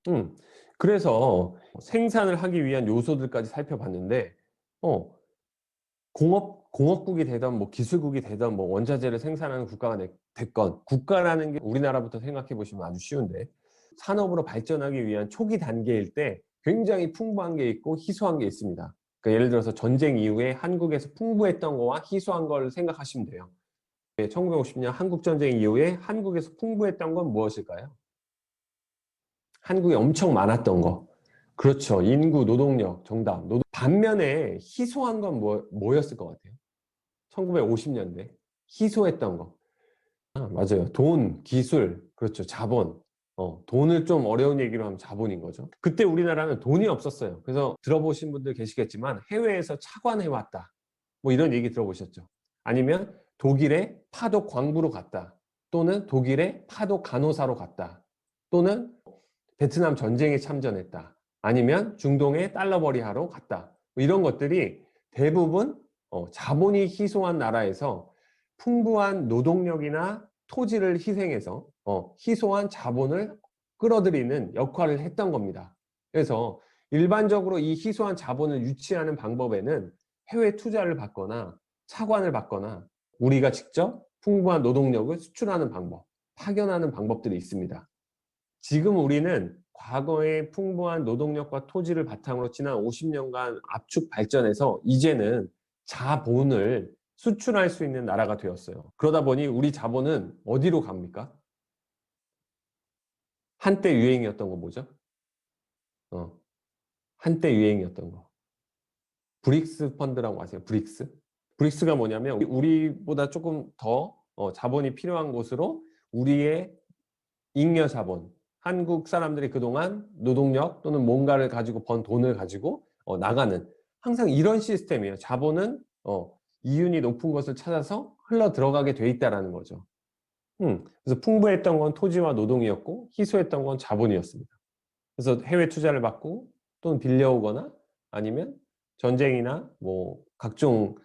음. 그래서 생산을 하기 위한 요소들까지 살펴봤는데, 어, 공업국이 되던 뭐 기술국이 되던 뭐 원자재를 생산하는 국가가 됐건, 국가라는 게 우리나라부터 생각해 보시면 아주 쉬운데, 산업으로 발전하기 위한 초기 단계일 때 굉장히 풍부한 게 있고 희소한 게 있습니다. 그러니까 예를 들어서 전쟁 이후에 한국에서 풍부했던 거와 희소한 걸 생각하시면 돼요. 1950년 한국전쟁 이후에 한국에서 풍부했던 건 무엇일까요? 한국에 엄청 많았던 거. 그렇죠. 인구, 노동력, 정답. 반면에 희소한 건 뭐였을 것 같아요? 1950년대. 희소했던 거. 아, 맞아요. 돈, 기술, 그렇죠. 자본. 돈을 좀 어려운 얘기로 하면 자본인 거죠. 그때 우리나라는 돈이 없었어요. 그래서 들어보신 분들 계시겠지만 해외에서 차관해왔다. 뭐 이런 얘기 들어보셨죠. 아니면 독일의 파독 광부로 갔다. 또는 독일의 파독 간호사로 갔다. 또는 베트남 전쟁에 참전했다. 아니면 중동의 달러벌이 하러 갔다. 뭐 이런 것들이 대부분 자본이 희소한 나라에서 풍부한 노동력이나 토지를 희생해서 희소한 자본을 끌어들이는 역할을 했던 겁니다. 그래서 일반적으로 이 희소한 자본을 유치하는 방법에는 해외 투자를 받거나 차관을 받거나 우리가 직접 풍부한 노동력을 수출하는 방법, 파견하는 방법들이 있습니다. 지금 우리는 과거의 풍부한 노동력과 토지를 바탕으로 지난 50년간 압축 발전해서 이제는 자본을 수출할 수 있는 나라가 되었어요. 그러다 보니 우리 자본은 어디로 갑니까? 한때 유행이었던 거 뭐죠? 어, 한때 유행이었던 거. 브릭스 펀드라고 아세요? 브릭스? 브릭스가 뭐냐면 우리보다 조금 더 자본이 필요한 곳으로 우리의 잉여 자본, 한국 사람들이 그동안 노동력 또는 뭔가를 가지고 번 돈을 가지고 나가는 항상 이런 시스템이에요. 자본은 이윤이 높은 것을 찾아서 흘러 들어가게 돼 있다라는 거죠. 그래서 풍부했던 건 토지와 노동이었고 희소했던 건 자본이었습니다. 그래서 해외 투자를 받고 또는 빌려오거나 아니면 전쟁이나 뭐 각종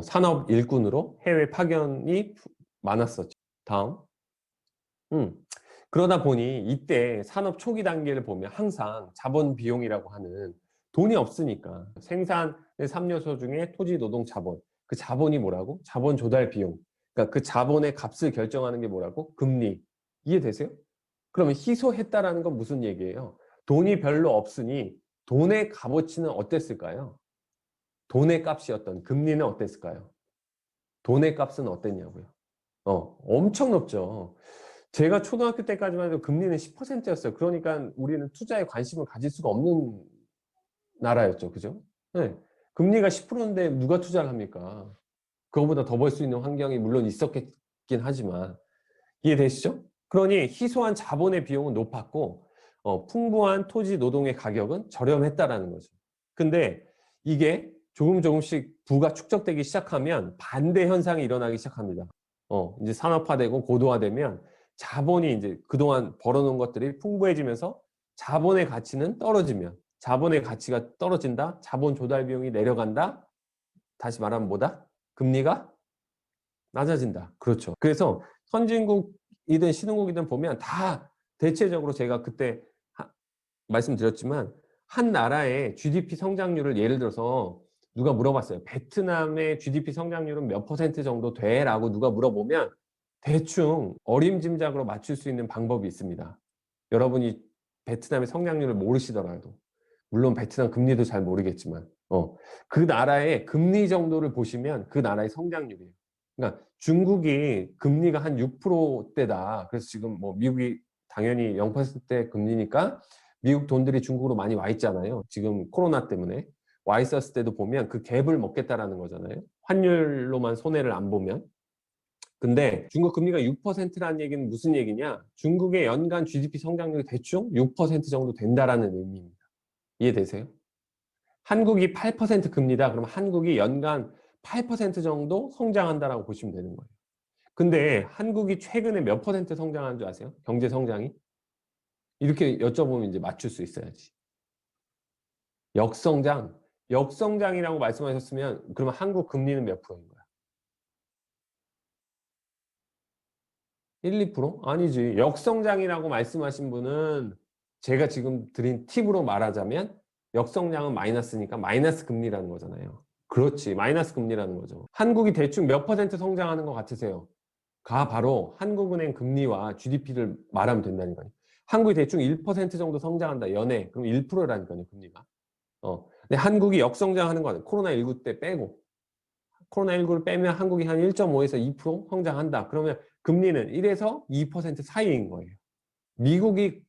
산업 일꾼으로 해외 파견이 많았었죠. 다음. 음. 그러다 보니 이때 산업 초기 단계를 보면 항상 자본 비용이라고 하는 돈이 없으니까 생산의 3요소 중에 토지, 노동, 자본. 그 자본이 뭐라고? 자본 조달 비용. 그러니까 그 자본의 값을 결정하는 게 뭐라고? 금리. 이해되세요? 그러면 희소했다라는 건 무슨 얘기예요? 돈이 별로 없으니 돈의 값어치는 어땠을까요? 돈의 값이었던 금리는 어땠을까요? 돈의 값은 어땠냐고요? 엄청 높죠. 제가 초등학교 때까지만 해도 금리는 10%였어요. 그러니까 우리는 투자에 관심을 가질 수가 없는 나라였죠. 그죠? 네. 금리가 10%인데 누가 투자를 합니까? 그거보다 더 벌 수 있는 환경이 물론 있었긴 하지만 이해되시죠? 그러니 희소한 자본의 비용은 높았고 풍부한 토지 노동의 가격은 저렴했다라는 거죠. 근데 이게 조금씩 부가 축적되기 시작하면 반대 현상이 일어나기 시작합니다. 이제 산업화되고 고도화되면 자본이 이제 그동안 벌어놓은 것들이 풍부해지면서 자본의 가치는 떨어지면 자본의 가치가 떨어진다. 자본 조달 비용이 내려간다. 다시 말하면 뭐다? 금리가 낮아진다. 그렇죠. 그래서 선진국이든 신흥국이든 보면 다 대체적으로 제가 그때 말씀드렸지만 한 나라의 GDP 성장률을 예를 들어서 누가 물어봤어요. 베트남의 GDP 성장률은 몇 퍼센트 정도 돼? 라고 누가 물어보면 대충 어림짐작으로 맞출 수 있는 방법이 있습니다. 여러분이 베트남의 성장률을 모르시더라도 물론 베트남 금리도 잘 모르겠지만 그 나라의 금리 정도를 보시면 그 나라의 성장률이에요. 그러니까 중국이 금리가 한 6%대다. 그래서 지금 뭐 미국이 당연히 0%대 금리니까 미국 돈들이 중국으로 많이 와 있잖아요. 지금 코로나 때문에 와 있었을 때도 보면 그 갭을 먹겠다라는 거잖아요. 환율로만 손해를 안 보면. 근데 중국 금리가 6%라는 얘기는 무슨 얘기냐? 중국의 연간 GDP 성장률이 대충 6% 정도 된다라는 의미입니다. 이해되세요? 한국이 8% 금리다. 그러면 한국이 연간 8% 정도 성장한다라고 보시면 되는 거예요. 근데 한국이 최근에 몇 퍼센트 성장한 줄 아세요? 경제 성장이? 이렇게 여쭤보면 이제 맞출 수 있어야지. 역성장. 역성장이라고 말씀하셨으면 그러면 한국 금리는 몇 프로인 거야? 1, 2%? 아니지. 역성장이라고 말씀하신 분은 제가 지금 드린 팁으로 말하자면 역성량은 마이너스니까 마이너스 금리라는 거잖아요. 그렇지, 마이너스 금리라는 거죠. 한국이 대충 몇 퍼센트 성장하는 것 같으세요? 가 바로 한국은행 금리와 GDP를 말하면 된다니까요. 한국이 대충 1% 정도 성장한다, 연애. 그럼 1%라니까요, 금리가. 근데 한국이 역성장하는 거 아니에요. 코로나19 때 빼고. 코로나19를 빼면 한국이 한 1.5에서 2% 성장한다. 그러면 금리는 1에서 2% 사이인 거예요. 미국이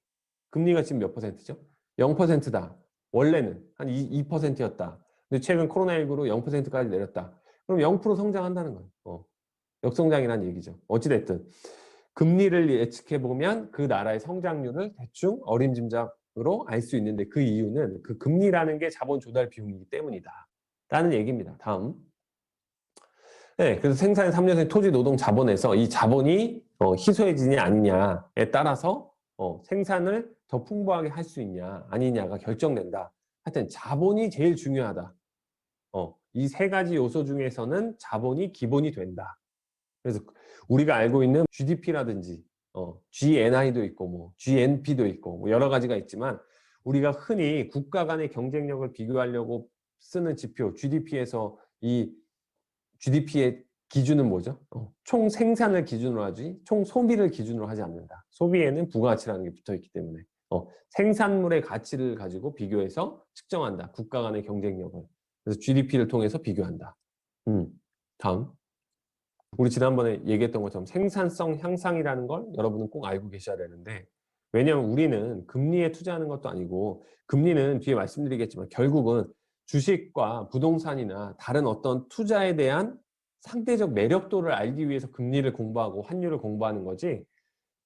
금리가 지금 몇 퍼센트죠? 0%다. 원래는 한 2%였다. 근데 최근 코로나19로 0%까지 내렸다. 그럼 0% 성장한다는 거예요. 역성장이라는 얘기죠. 어찌됐든 금리를 예측해보면 그 나라의 성장률을 대충 어림짐작으로 알 수 있는데 그 이유는 그 금리라는 게 자본 조달 비용이기 때문이다 라는 얘기입니다. 다음. 네, 그래서 생산의 3년생 토지 노동 자본에서 이 자본이 희소해지냐 아니냐에 따라서 생산을 더 풍부하게 할 수 있냐 아니냐가 결정된다. 하여튼 자본이 제일 중요하다. 이 세 가지 요소 중에서는 자본이 기본이 된다. 그래서 우리가 알고 있는 GDP라든지 GNI도 있고 뭐 GNP도 있고 뭐 여러 가지가 있지만 우리가 흔히 국가 간의 경쟁력을 비교하려고 쓰는 지표 GDP에서 이 GDP의 기준은 뭐죠? 총 생산을 기준으로 하지 총 소비를 기준으로 하지 않는다. 소비에는 부가가치라는 게 붙어 있기 때문에 생산물의 가치를 가지고 비교해서 측정한다. 국가 간의 경쟁력을. 그래서 GDP를 통해서 비교한다. 다음. 우리 지난번에 얘기했던 것처럼 생산성 향상이라는 걸 여러분은 꼭 알고 계셔야 되는데 왜냐하면 우리는 금리에 투자하는 것도 아니고 금리는 뒤에 말씀드리겠지만 결국은 주식과 부동산이나 다른 어떤 투자에 대한 상대적 매력도를 알기 위해서 금리를 공부하고 환율을 공부하는 거지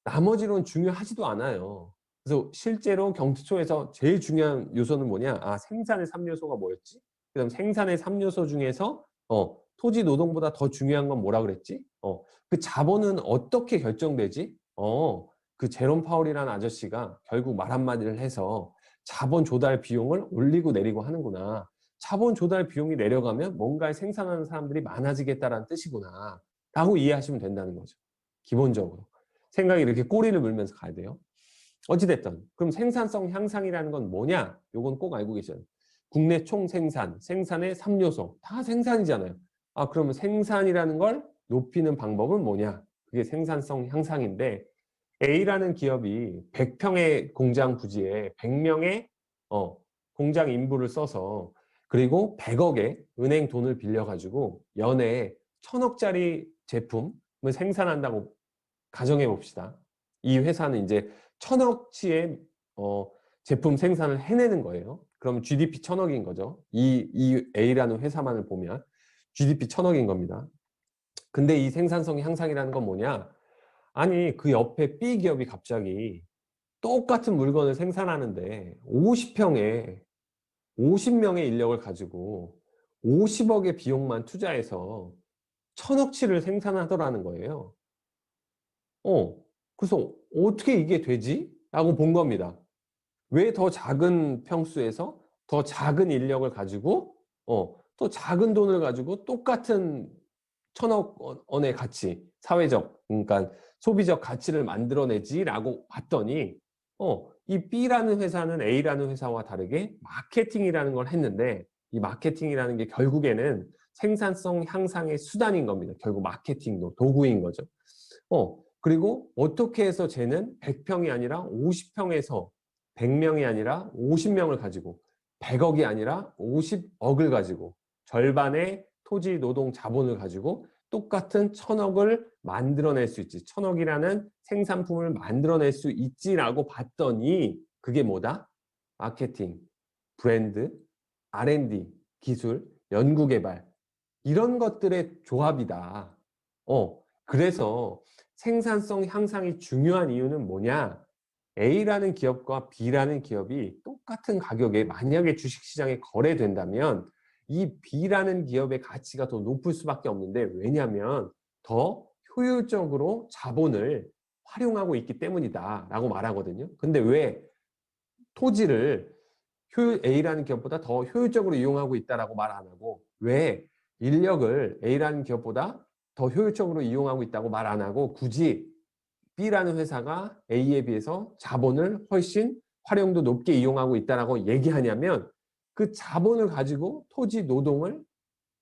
나머지로는 중요하지도 않아요. 그래서 실제로 경트초에서 제일 중요한 요소는 뭐냐? 생산의 3요소가 뭐였지? 그다음 생산의 3요소 중에서 토지 노동보다 더 중요한 건 뭐라 그랬지? 그 자본은 어떻게 결정되지? 그 제롬 파월이라는 아저씨가 결국 말 한마디를 해서 자본 조달 비용을 올리고 내리고 하는구나. 자본 조달 비용이 내려가면 뭔가를 생산하는 사람들이 많아지겠다라는 뜻이구나. 라고 이해하시면 된다는 거죠. 기본적으로. 생각이 이렇게 꼬리를 물면서 가야 돼요. 어찌됐든 그럼 생산성 향상이라는 건 뭐냐? 요건 꼭 알고 계셔야 돼요. 국내 총생산, 생산의 3요소 다 생산이잖아요. 그러면 생산이라는 걸 높이는 방법은 뭐냐? 그게 생산성 향상인데 A라는 기업이 100평의 공장 부지에 100명의 공장 인부를 써서 그리고 100억의 은행 돈을 빌려가지고 연에 1000억짜리 제품을 생산한다고 가정해 봅시다. 이 회사는 이제 1000억치의 제품 생산을 해내는 거예요. 그럼 GDP 1000억인 거죠. 이 A라는 회사만을 보면 GDP 1000억인 겁니다. 근데 이 생산성 향상이라는 건 뭐냐? 아니 그 옆에 B 기업이 갑자기 똑같은 물건을 생산하는데 50평에 50명의 인력을 가지고 50억의 비용만 투자해서 1000억치를 생산하더라는 거예요. 그래서 어떻게 이게 되지? 라고 본 겁니다. 왜 더 작은 평수에서 더 작은 인력을 가지고 또 작은 돈을 가지고 똑같은 1000억 원의 가치, 사회적, 그러니까 소비적 가치를 만들어내지라고 봤더니 이 B라는 회사는 A라는 회사와 다르게 마케팅이라는 걸 했는데 이 마케팅이라는 게 결국에는 생산성 향상의 수단인 겁니다. 결국 마케팅도 도구인 거죠. 그리고 어떻게 해서 쟤는 100평이 아니라 50평에서 100명이 아니라 50명을 가지고 100억이 아니라 50억을 가지고 절반의 토지 노동 자본을 가지고 똑같은 1000억을 만들어낼 수 있지. 1000억이라는 생산품을 만들어낼 수 있지라고 봤더니 그게 뭐다? 마케팅, 브랜드, R&D, 기술, 연구개발 이런 것들의 조합이다. 그래서 생산성 향상이 중요한 이유는 뭐냐? A라는 기업과 B라는 기업이 똑같은 가격에 만약에 주식시장에 거래된다면 이 B라는 기업의 가치가 더 높을 수밖에 없는데 왜냐하면 더 효율적으로 자본을 활용하고 있기 때문이다 라고 말하거든요. 근데 왜 토지를 A라는 기업보다 더 효율적으로 이용하고 있다라고 말 안 하고 왜 인력을 A라는 기업보다 더 효율적으로 이용하고 있다고 말 안 하고 굳이 B라는 회사가 A에 비해서 자본을 훨씬 활용도 높게 이용하고 있다라고 얘기하냐면 그 자본을 가지고 토지 노동을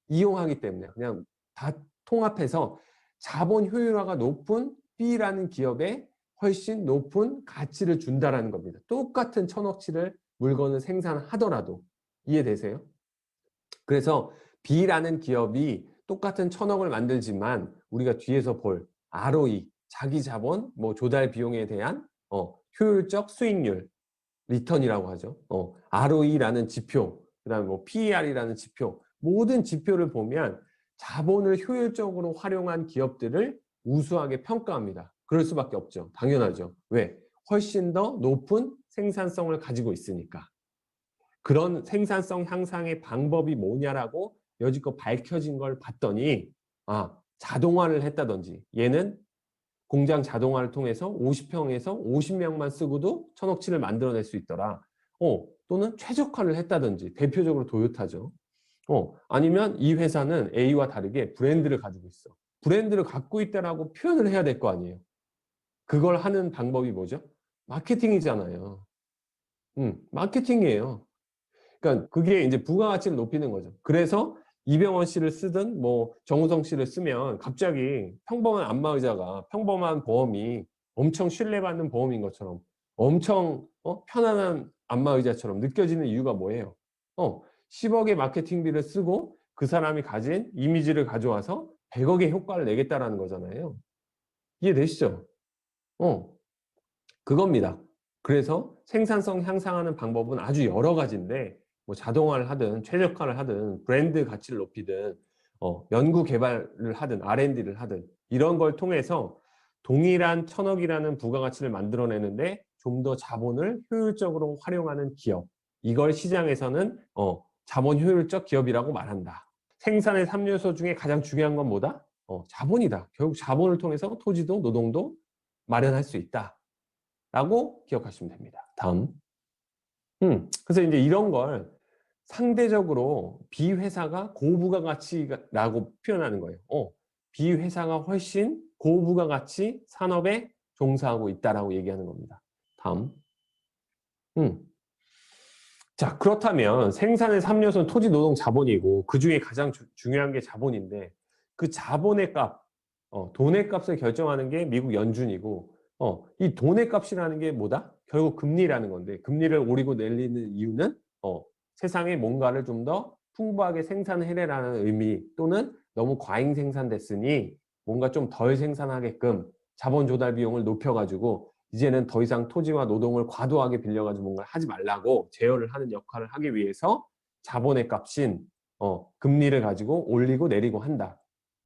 이용하기 때문에 그냥 다 통합해서 자본 효율화가 높은 B라는 기업에 훨씬 높은 가치를 준다라는 겁니다. 똑같은 천억치를 물건을 생산하더라도. 이해되세요? 그래서 B라는 기업이 똑같은 천억을 만들지만 우리가 뒤에서 볼 ROE, 자기 자본, 뭐 조달 비용에 대한 효율적 수익률, 리턴이라고 하죠. ROE라는 지표, 그다음에 뭐 PER이라는 지표, 모든 지표를 보면 자본을 효율적으로 활용한 기업들을 우수하게 평가합니다. 그럴 수밖에 없죠. 당연하죠. 왜? 훨씬 더 높은 생산성을 가지고 있으니까. 그런 생산성 향상의 방법이 뭐냐라고 여지껏 밝혀진 걸 봤더니 자동화를 했다든지 얘는 공장 자동화를 통해서 50평에서 50명만 쓰고도 천억치를 만들어낼 수 있더라. 또는 최적화를 했다든지 대표적으로 도요타죠. 아니면 이 회사는 A와 다르게 브랜드를 가지고 있어. 브랜드를 갖고 있다라고 표현을 해야 될 거 아니에요. 그걸 하는 방법이 뭐죠? 마케팅이잖아요. 마케팅이에요. 그러니까 그게 이제 부가가치를 높이는 거죠. 그래서 이병헌 씨를 쓰든 뭐 정우성 씨를 쓰면 갑자기 평범한 안마의자가 평범한 보험이 엄청 신뢰받는 보험인 것처럼 엄청 편안한 안마의자처럼 느껴지는 이유가 뭐예요? 10억의 마케팅비를 쓰고 그 사람이 가진 이미지를 가져와서 100억의 효과를 내겠다라는 거잖아요. 이해되시죠? 그겁니다. 그래서 생산성 향상하는 방법은 아주 여러 가지인데 뭐 자동화를 하든 최적화를 하든 브랜드 가치를 높이든 연구 개발을 하든 R&D를 하든 이런 걸 통해서 동일한 천억이라는 부가가치를 만들어내는데 좀 더 자본을 효율적으로 활용하는 기업, 이걸 시장에서는 자본 효율적 기업이라고 말한다. 생산의 3요소 중에 가장 중요한 건 뭐다? 자본이다. 결국 자본을 통해서 토지도 노동도 마련할 수 있다 라고 기억하시면 됩니다. 다음. 그래서 이제 이런 걸 상대적으로 비회사가 고부가가치라고 표현하는 거예요. 비회사가 훨씬 고부가가치 산업에 종사하고 있다라고 얘기하는 겁니다. 다음. 자, 그렇다면 생산의 3요소는 토지, 노동, 자본이고 그 중에 가장 중요한 게 자본인데 그 자본의 값, 돈의 값을 결정하는 게 미국 연준이고 이 돈의 값이라는 게 뭐다? 결국 금리라는 건데 금리를 오리고 내리는 이유는 세상에 뭔가를 좀 더 풍부하게 생산해내라는 의미 또는 너무 과잉 생산됐으니 뭔가 좀 덜 생산하게끔 자본 조달 비용을 높여가지고 이제는 더 이상 토지와 노동을 과도하게 빌려가지고 뭔가 하지 말라고 제어를 하는 역할을 하기 위해서 자본의 값인 금리를 가지고 올리고 내리고 한다.